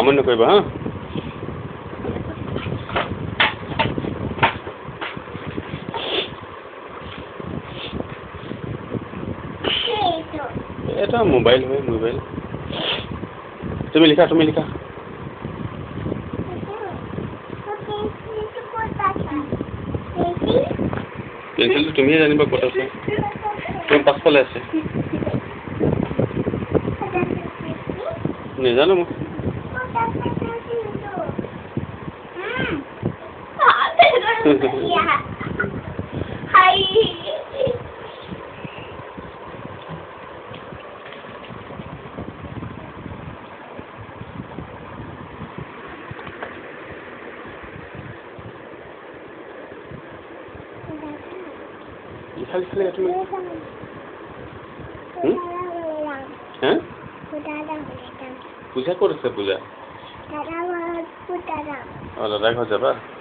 আমনি নকৰিবা হা এটা মোবাইল হয় মোবাইল তুমি লিখা পেন্সিলটো তুমিহে জানিবা ক'ত আছে তুমি পাছফালে আছে নেজানো মই लिखा तुम्हें पूजा कर पूजा दादा घर जाबा